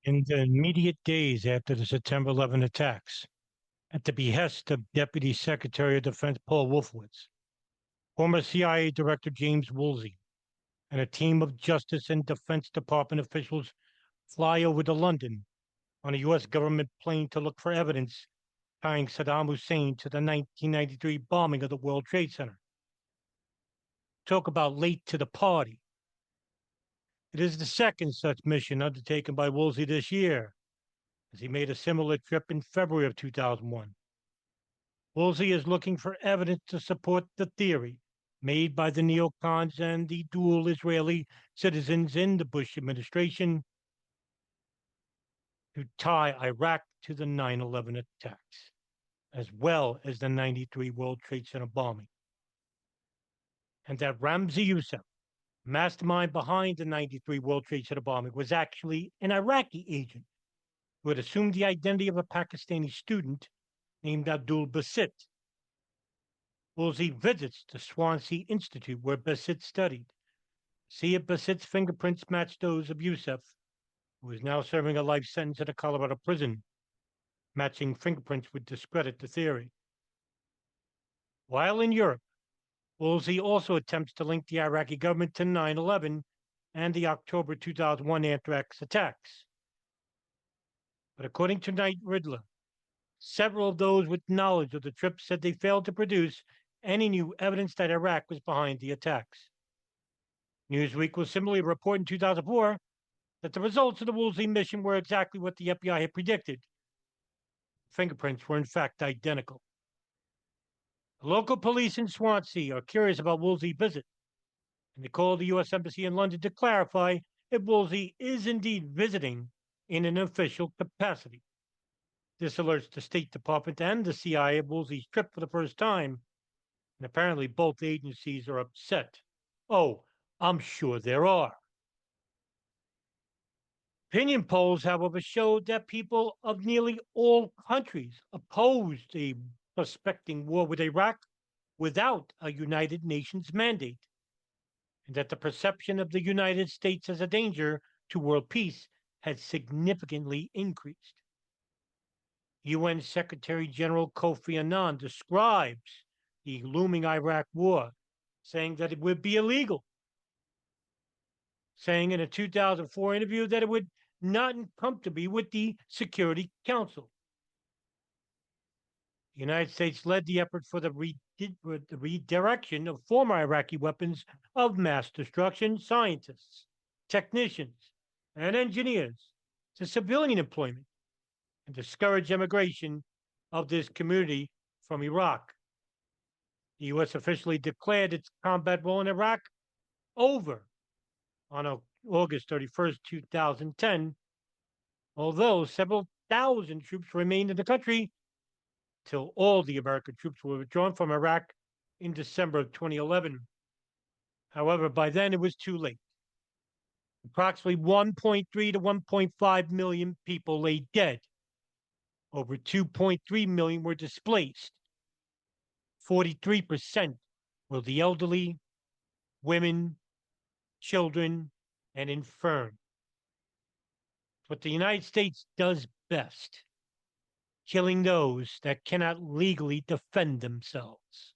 In the immediate days after the September 11 attacks, at the behest of Deputy Secretary of Defense Paul Wolfowitz, former CIA Director James Woolsey, and a team of Justice and Defense Department officials fly over to London on a U.S. government plane to look for evidence tying Saddam Hussein to the 1993 bombing of the World Trade Center. Talk about late to the party. It is the second such mission undertaken by Woolsey this year, as he made a similar trip in February of 2001. Woolsey is looking for evidence to support the theory made by the Neocons and the dual Israeli citizens in the Bush administration to tie Iraq to the 9/11 attacks, as well as the 93 World Trade Center bombing. And that Ramzi Youssef, mastermind behind the 93 World Trade Center bombing, was actually an Iraqi agent who had assumed the identity of a Pakistani student named Abdul Basit. Woolsey visits the Swansea Institute where Basit studied. See if Basit's fingerprints match those of Youssef, who is now serving a life sentence at a Colorado prison. Matching fingerprints would discredit the theory. While in Europe, Woolsey also attempts to link the Iraqi government to 9/11 and the October 2001 anthrax attacks. But according to Knight Ridler, several of those with knowledge of the trip said they failed to produce any new evidence that Iraq was behind the attacks. Newsweek will similarly report in 2004 that the results of the Woolsey mission were exactly what the FBI had predicted. Fingerprints were in fact identical. The local police in Swansea are curious about Woolsey's visit, and they called the U.S. Embassy in London to clarify if Woolsey is indeed visiting in an official capacity. This alerts the State Department and the CIA of Woolsey's trip for the first time, and apparently both agencies are upset. Oh, I'm sure there are. Opinion polls, however, showed that people of nearly all countries opposed a prospecting war with Iraq without a United Nations mandate, and that the perception of the United States as a danger to world peace had significantly increased. UN Secretary General Kofi Annan describes the looming Iraq war, saying that it would be illegal, saying in a 2004 interview that it would not come to be with the Security Council. The United States led the effort for the redirection of former Iraqi weapons of mass destruction scientists, technicians, and engineers to civilian employment and discourage immigration of this community from Iraq. The U.S. officially declared its combat role in Iraq over on August 31st, 2010, although several thousand troops remained in the country till all the American troops were withdrawn from Iraq in December of 2011. However, by then it was too late. Approximately 1.3 to 1.5 million people lay dead. Over 2.3 million were displaced. 43% were the elderly, women, children, and infirm. What the United States does best, killing those that cannot legally defend themselves.